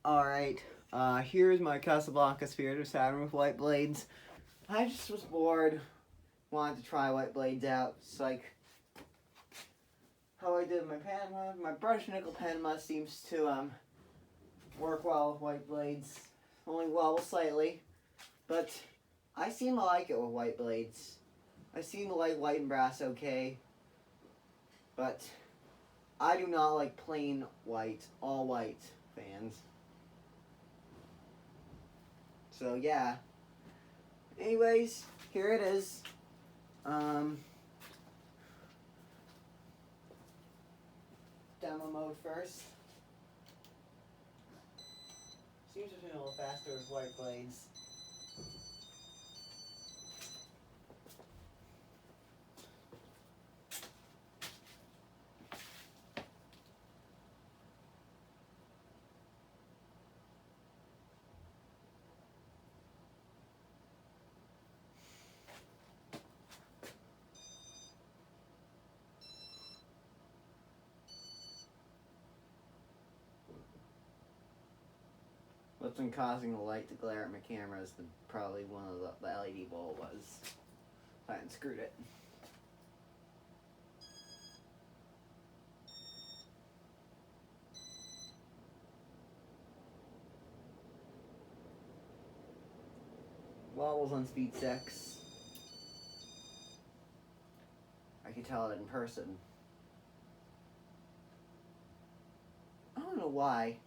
Alright, here's my Casablanca Spirit of Saturn with white blades. I just was bored, wanted to try white blades out. It's like how I did my Panama. My brush nickel Panama seems to work well with white blades. Only wobble slightly, but I seem to like it with white blades. I seem to like white and brass okay, but I do not like plain white, all white fans. So yeah. Anyways, here it is. Demo mode first. Seems to be a little faster with white blades. What's been causing the light to glare at my camera is probably one of the LED bulb was. I hadn't screwed it. Wobbles on speed 6. I can tell it in person. I don't know why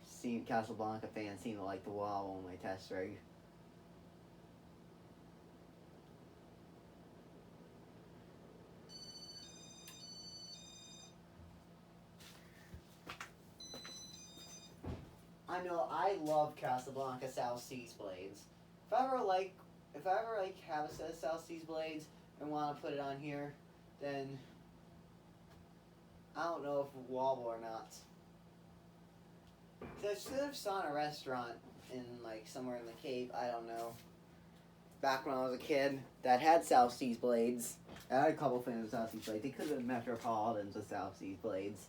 Casablanca fans seem to like the wobble on my test rig. I know I love Casablanca South Seas blades. If I ever have a set of South Seas blades and want to put it on here, then I don't know if it will wobble or not. So I should have saw in a restaurant in like somewhere in the Cape, I don't know. Back when I was a kid, that had South Seas blades. I had a couple fans of South Seas blades. They could have been Metropolitans with South Seas blades.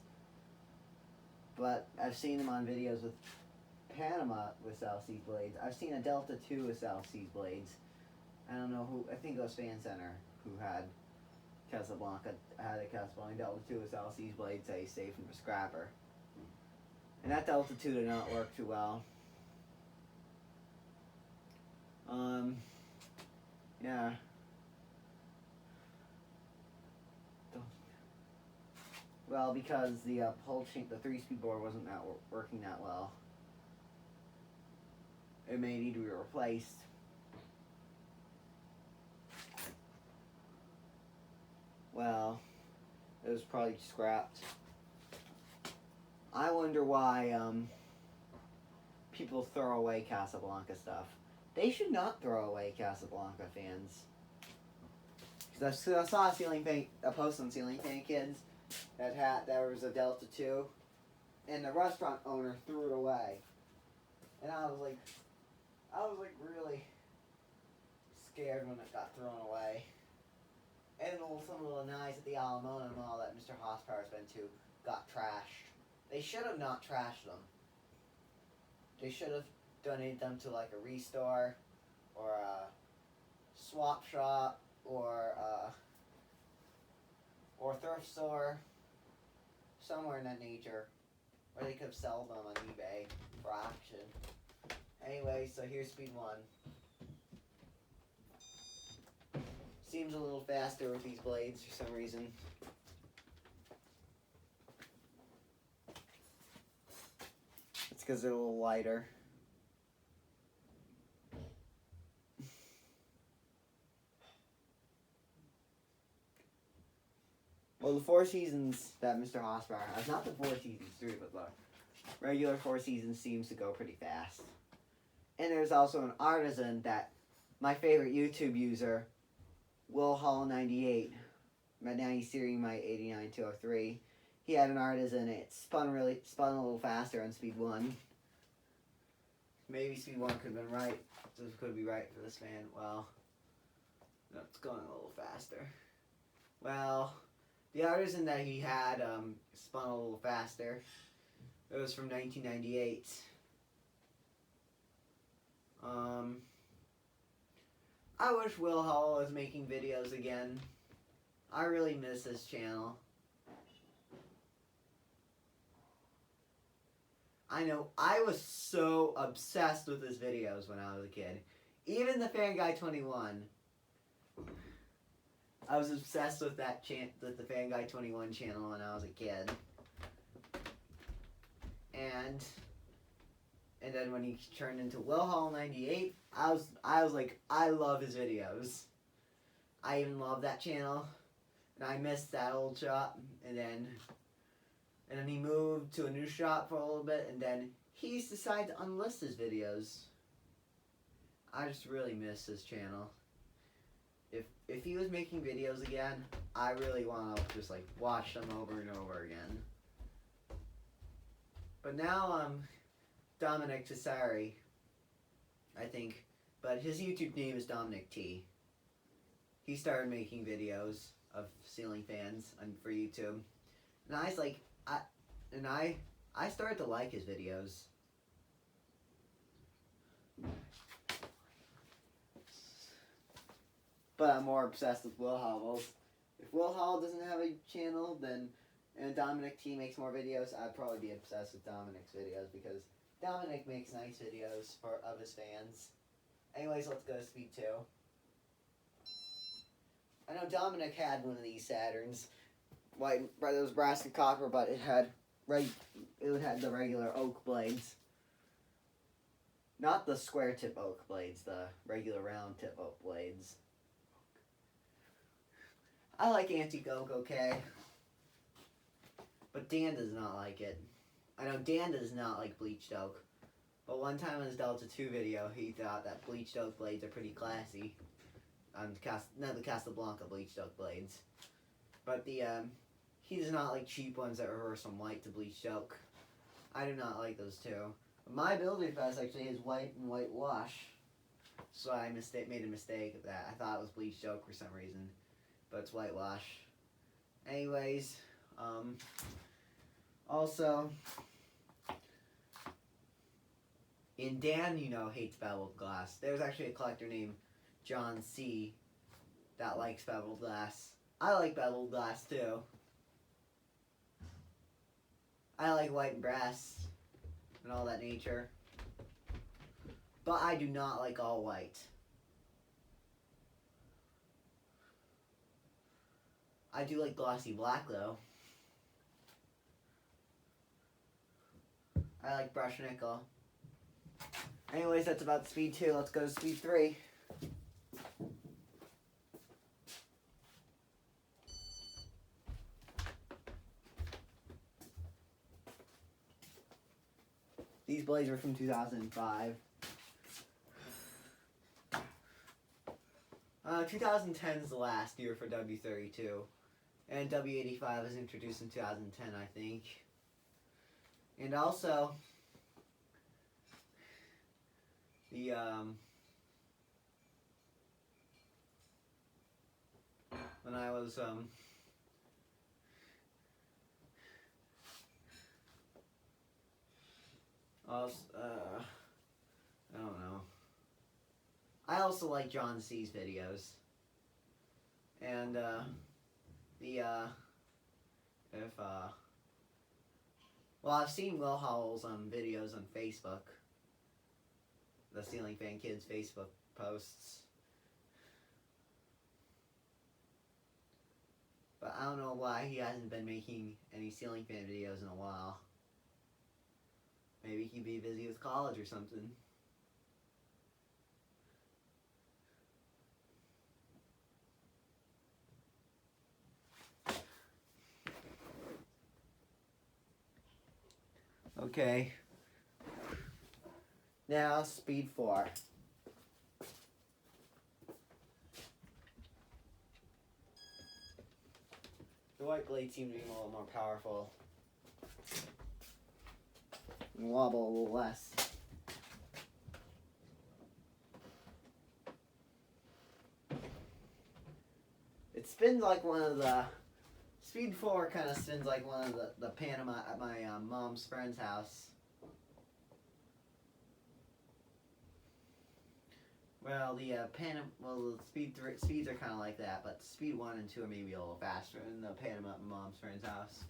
But I've seen them on videos with Panama with South Seas blades. I've seen a Delta 2 with South Seas blades. I don't know who, I think it was Fan Center who had a Casablanca Delta 2 with South Seas blades that he saved from a scrapper. And that Delta 2 did not work too well. Yeah. Well, because the pulse chain, the 3-speed board wasn't working that well. It may need to be replaced. Well, it was probably scrapped. I wonder why people throw away Casablanca stuff. They should not throw away Casablanca fans. Because I saw a post on Ceiling Fan Kids that was a Delta 2, and the restaurant owner threw it away. And I was like really scared when it got thrown away. And some of the knives at the Alamo and all that Mr. Hosspower's been to got trashed. They should have not trashed them. They should have donated them to like a restore or a swap shop or thrift store, somewhere in that nature, where they could have sold them on eBay for auction. Anyway, so here's speed 1. Seems a little faster with these blades for some reason. It's because they're a little lighter. Well, the Four Seasons that Mr. Hosspower has, not the Four Seasons 3, but the regular Four Seasons seems to go pretty fast. And there's also an Artisan that my favorite YouTube user, Will Hall 98, but now he's steering my 89203. He had an Artisan. It spun a little faster on speed 1. Maybe speed 1 could have been right. This could be right for this fan. Well, no, it's going a little faster. Well, the Artisan that he had spun a little faster. It was from 1998. I wish Will Hall was making videos again. I really miss his channel. I know, I was so obsessed with his videos when I was a kid. Even the Fan Guy 21. I was obsessed with that with the Fan Guy 21 channel when I was a kid. And then when he turned into Will Hall 98, I was like, I love his videos. I even love that channel. And I missed that old shop. And then he moved to a new shop for a little bit, and then he's decided to unlist his videos. I just really miss his channel. If he was making videos again, I really want to just like watch them over and over again. But now Dominic Tessari, I think, but his YouTube name is Dominic T. He started making videos of ceiling fans for YouTube, and I was like, I started to like his videos. But I'm more obsessed with Will Hall. If Will Hall doesn't have a channel, and Dominic T makes more videos, I'd probably be obsessed with Dominic's videos because Dominic makes nice videos of his fans. Anyways, let's go to Speed 2. I know Dominic had one of these Saturns. White, it was brass and copper, but it had the regular oak blades. Not the square tip oak blades, the regular round tip oak blades. I like antique oak, okay. But Dan does not like it. I know Dan does not like bleached oak. But one time in his Delta 2 video, he thought that bleached oak blades are pretty classy. The Casablanca bleached oak blades. But he does not like cheap ones that reverse from white to bleached oak. I do not like those too. My builder fest actually is white and whitewash. So I made a mistake of that. I thought it was bleached oak for some reason. But it's whitewash. Anyways, also, and Dan, hates beveled glass. There's actually a collector named John C. that likes beveled glass. I like beveled glass too. I like white and brass and all that nature. But I do not like all white. I do like glossy black though. I like brushed nickel. Anyways, that's about Speed 2. Let's go to Speed 3. These blades are from 2005. 2010 is the last year for W32. And W85 was introduced in 2010, I think. And also, the, when I was, I don't know. I also like John C's videos. And, well, I've seen Will Howell's videos on Facebook. The Ceiling Fan Kids Facebook posts. But I don't know why he hasn't been making any ceiling fan videos in a while. Maybe he'd be busy with college or something. Okay. Now, Speed 4. The white blades seem to be a little more powerful. And wobble a little less. It spins like one of the... Speed 4 kind of spins like one of the Panama at my mom's friend's house. Well, the the speeds are kind of like that, but speed 1 and 2 are maybe a little faster than the Panama at my mom's friend's house.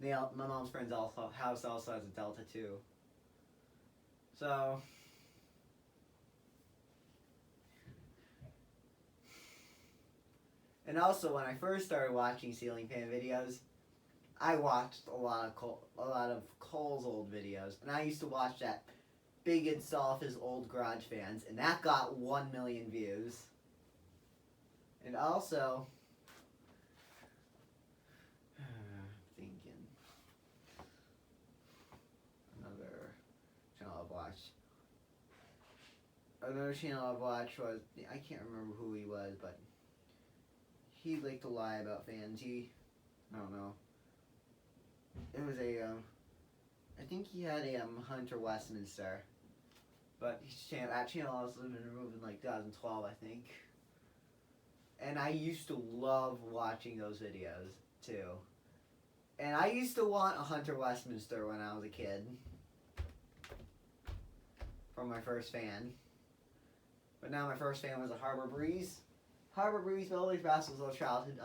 My mom's friend's house also has a Delta 2. So, and also when I first started watching ceiling fan videos, I watched a lot of Cole's old videos, and I used to watch that big install of his old garage fans, and that got 1 million views. And also, thinking another channel I've watched. Another channel I've watched was, I can't remember who he was, but he liked to lie about fans. I don't know. It was I think he had a Hunter Westminster, but that channel has been removed in like 2012, I think. And I used to love watching those videos too. And I used to want a Hunter Westminster when I was a kid, from my first fan. But now my first fan was a Harbor Breeze. Harbor Breeze Builder's Best was a childhood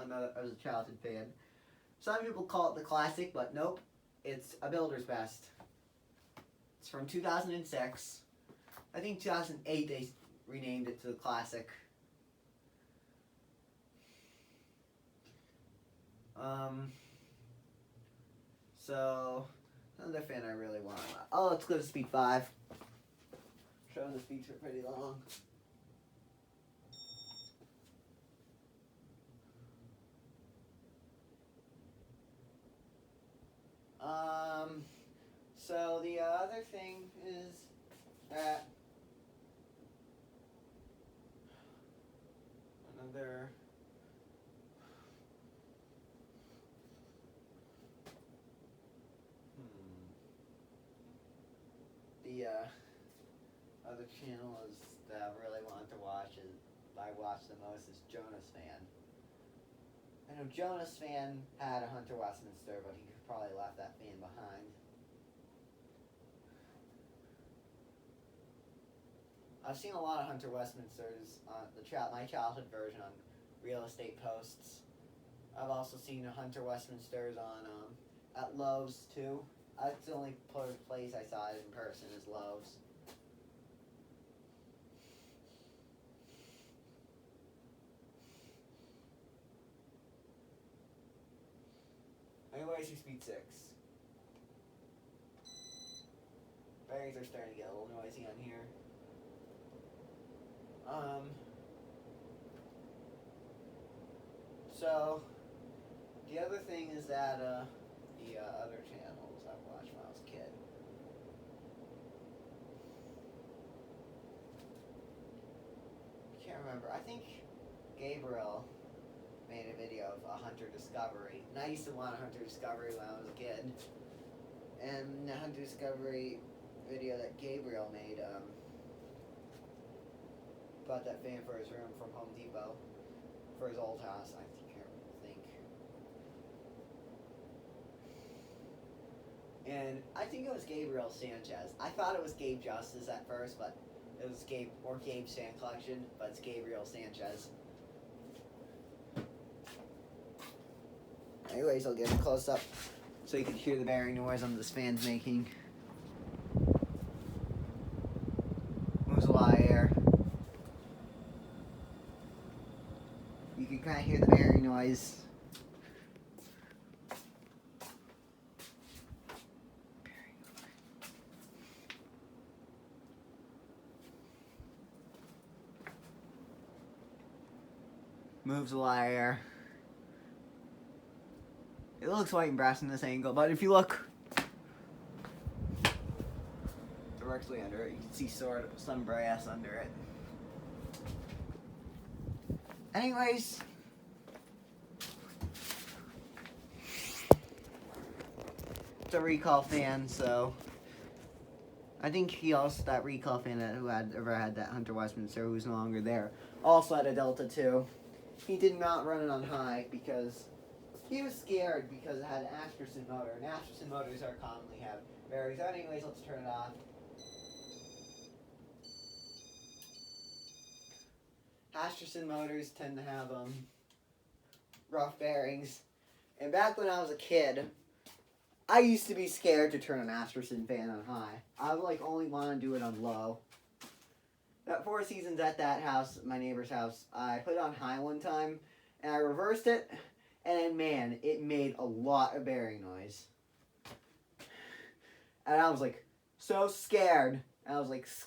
fan. Some people call it the classic, but nope, it's a Builder's Best. It's from 2006. I think 2008 they renamed it to the classic. So another fan I really want. Oh, let's go to speed 5. Showing the speeds are pretty long. So the other thing is that another the other channel is that I really wanted to watch is I watch the most is Jonas Fan. I know Jonas Fan had a Hunter Westminster, but he probably left that fan behind. I've seen a lot of Hunter Westminsters on my childhood version on real estate posts. I've also seen Hunter Westminsters on at Lowe's too. That's the only place I saw it in person is Lowe's. Anyways, speed 6. Bearings are starting to get a little noisy on here. So the other thing is that the other channels I've watched when I was a kid. I can't remember. I think Gabriel made a video of a Hunter Discovery, and I used to want a Hunter Discovery when I was a kid. And the Hunter Discovery video that Gabriel made bought that fan for his room from Home Depot for his old house, I think. And I think it was Gabriel Sanchez. I thought it was Gabe Justice at first, but it was Gabe's fan collection, but it's Gabriel Sanchez. Anyways, I'll get a close up so you can hear the bearing noise this fan's making. Moves a lot of air. You can kind of hear the bearing noise. Moves a lot of air. It looks white and brass from this angle, but if you look directly under it, you can see sort of some brass under it. Anyways, it's a recall fan, so I think that recall fan who had ever had that Hunter Westminster, who's no longer there, also had a Delta 2. He did not run it on high because He was scared because it had an Askerson motor, and Askerson motors are commonly have bearings. So anyways, let's turn it off. Askerson motors tend to have rough bearings. And back when I was a kid, I used to be scared to turn an Askerson fan on high. I would only want to do it on low. That Four Seasons at that house, my neighbor's house, I put it on high one time, and I reversed it, and man, it made a lot of bearing noise. And I was so scared. And I was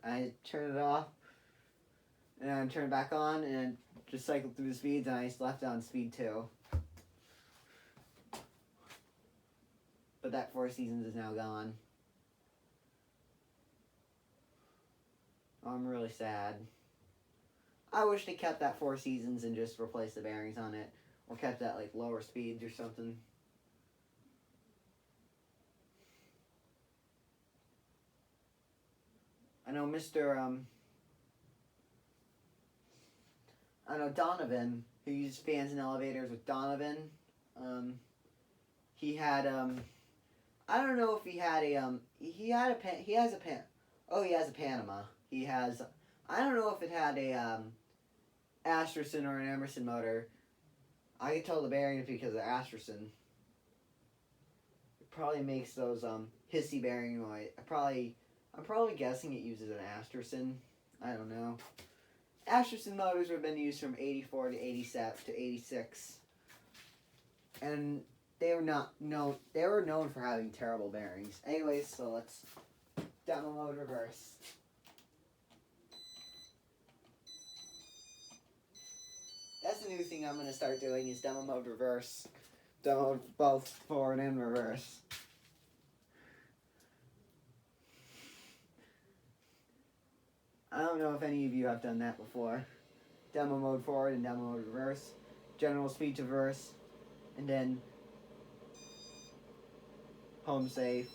I turned it off, and I turned it back on, and just cycled through the speeds, and I just left it on speed 2. But that Four Seasons is now gone. I'm really sad. I wish they kept that Four Seasons and just replaced the bearings on it. Or kept that lower speeds or something. I know I know Donovan, who uses fans and elevators with Donovan. He had I don't know if he had he has a Panama. He has, I don't know if it had a Askerson or an Emerson motor. I can tell the bearings because of the Askerson. It probably makes those hissy bearing noise. I'm probably guessing it uses an Askerson. I don't know. Askerson motors have been used from 84 to 87 to 86. And they were known for having terrible bearings. Anyways, so let's demo mode reverse. That's the new thing I'm going to start doing is demo mode reverse. Demo both forward and reverse. I don't know if any of you have done that before. Demo mode forward and demo mode reverse. General speed to reverse. And then home safe.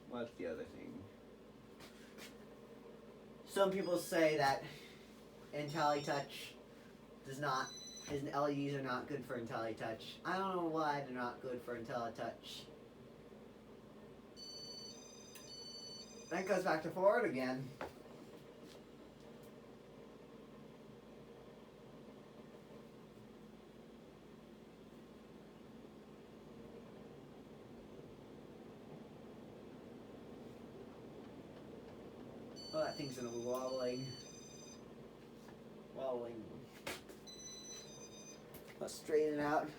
What's the other thing? Some people say that IntelliTouch his LEDs are not good for IntelliTouch. I don't know why they're not good for IntelliTouch. That goes back to forward again. Oh, that thing's gonna be wobbling. Let's straighten it out.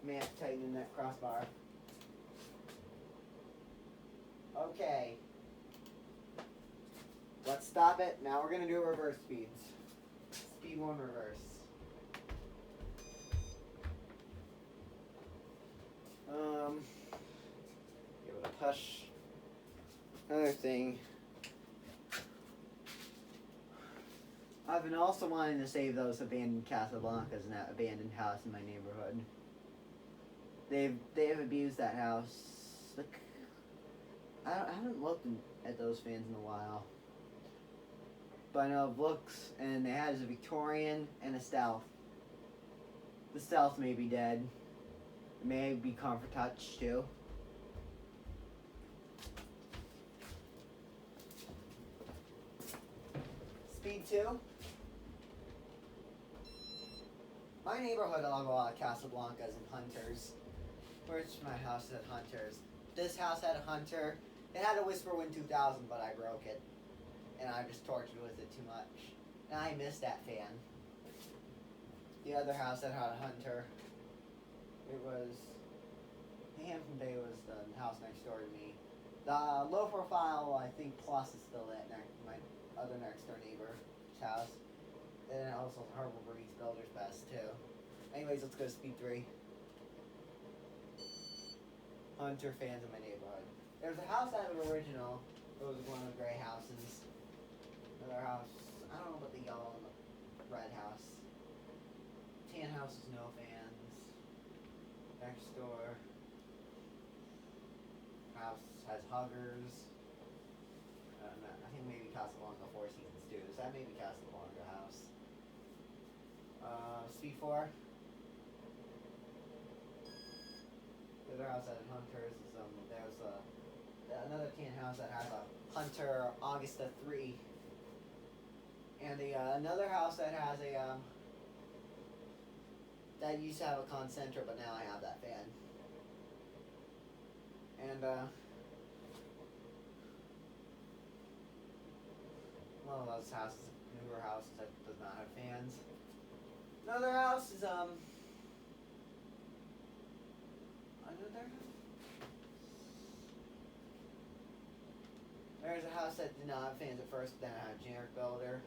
Man, tighten that crossbar. Okay. Let's stop it. Now we're gonna do reverse speeds. Speed 1 reverse. Give it a push. Another thing. I've been also wanting to save those abandoned Casablancas in that abandoned house in my neighborhood. They have abused that house. I haven't looked at those fans in a while. But I know of looks, and they had a Victorian and a Stealth. The Stealth may be dead. It may be Comfort Touch too. Speed 2. My neighborhood will have a lot of Casablancas and Hunters. Where's my house had Hunters? This house had a Hunter. It had a Whisper Wind 2000, but I broke it. And I just tortured with it too much. And I missed that fan. The other house that had a Hunter, it was, Hampton Bay was the house next door to me. The low profile, I think Plus is still at my other next door neighbor's house. And also Harbor Breeze Builder's Best too. Anyways, let's go to speed 3. Hunter fans in my neighborhood. There's a house out of original. It was one of the gray houses. Another house, I don't know about the yellow and the red house. house is no fans. Next door house has huggers. I think maybe Casablanca Four Seasons too. So that may be Casablanca house. Speed 4. The other house that Hunters is there's another tan house that has a Hunter Augusta 3. And another house that has a that used to have a Concentra, but now I have that fan. And one of those houses, newer houses that does not have fans. Another house is another there's a house that did not have fans at first, but then it had a generic builder.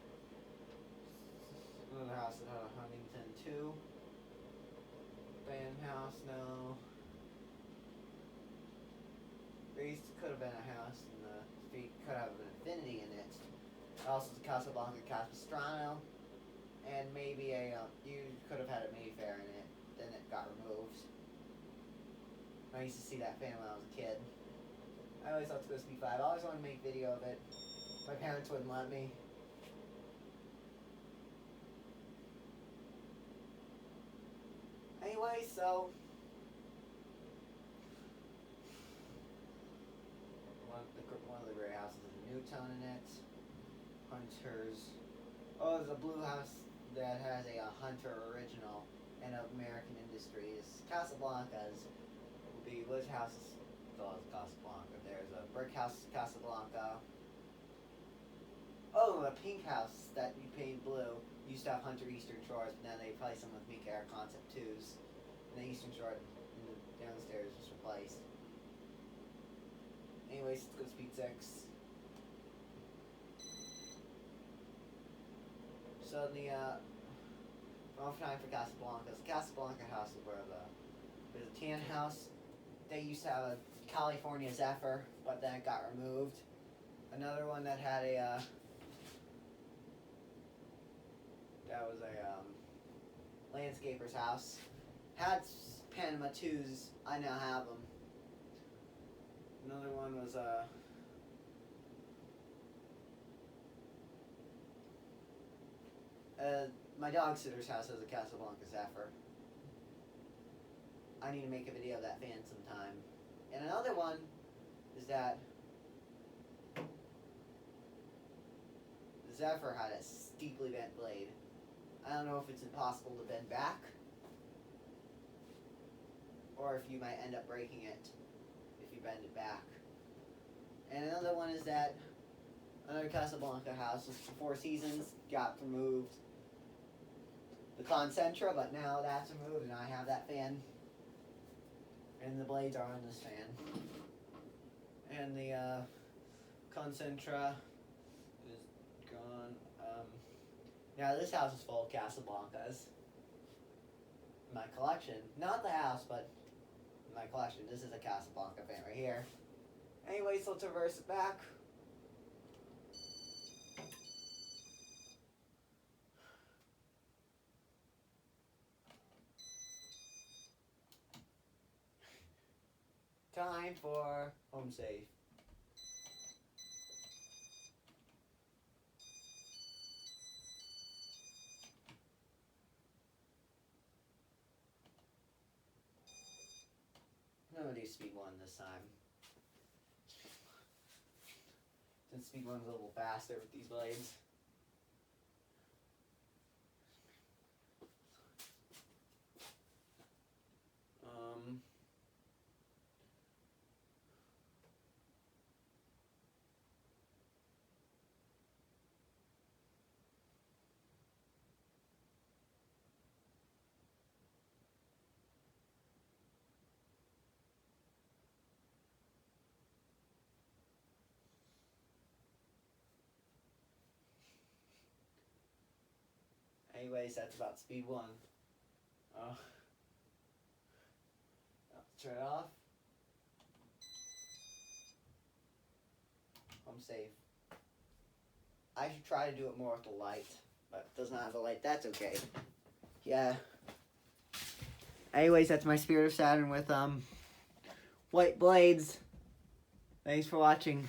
Another house that had a Huntington 2. Fan house, no. There could have been a house in the street, could have an Infinity in it. Also the Casablanca Capistrano. And maybe you could have had a Mayfair in it, then it got removed. I used to see that fan when I was a kid. I always thought to go to Speed 5. I always wanted to make video of it. My parents wouldn't let me. Anyway, so one of the gray houses has a Newton in it. Hunters. Oh, there's a blue house that has a Hunter original and of American Industries. Casablanca's would be which houses still has Casablanca. There's a brick house Casablanca. Oh, a pink house that you painted blue used to have Hunter Eastern Shores, but now they replaced them with Mink Air Concept 2s. And the Eastern Shore in the downstairs was replaced. Anyways, let's go to Speed 6. So wrong time for Casablanca. The Casablanca house is where there's a tan house. They used to have a California Zephyr, but then it got removed. Another one that had a that was a landscaper's house. Had Panama 2s. I now have them. Another one was my dog sitter's house has a Casablanca Zephyr. I need to make a video of that fan sometime. And another one is that the Zephyr had a steeply bent blade. I don't know if it's impossible to bend back, or if you might end up breaking it if you bend it back. And another one is that another Casablanca house was Four Seasons, got removed. The Concentra, but now that's removed and I have that fan. And the blades are on this fan. And the Concentra is gone. Now this house is full of Casablancas. My collection, not the house, but my collection. This is a Casablanca fan right here. Anyway, so let's reverse it back. Time for home safe. I'm gonna do speed 1 this time. Since speed 1's a little faster with these blades. Anyways, that's about speed 1. I'll turn it off. I'm safe. I should try to do it more with the light, but it does not have the light. That's okay. Yeah. anyways, that's my Spirit of Saturn with white blades. Thanks for watching.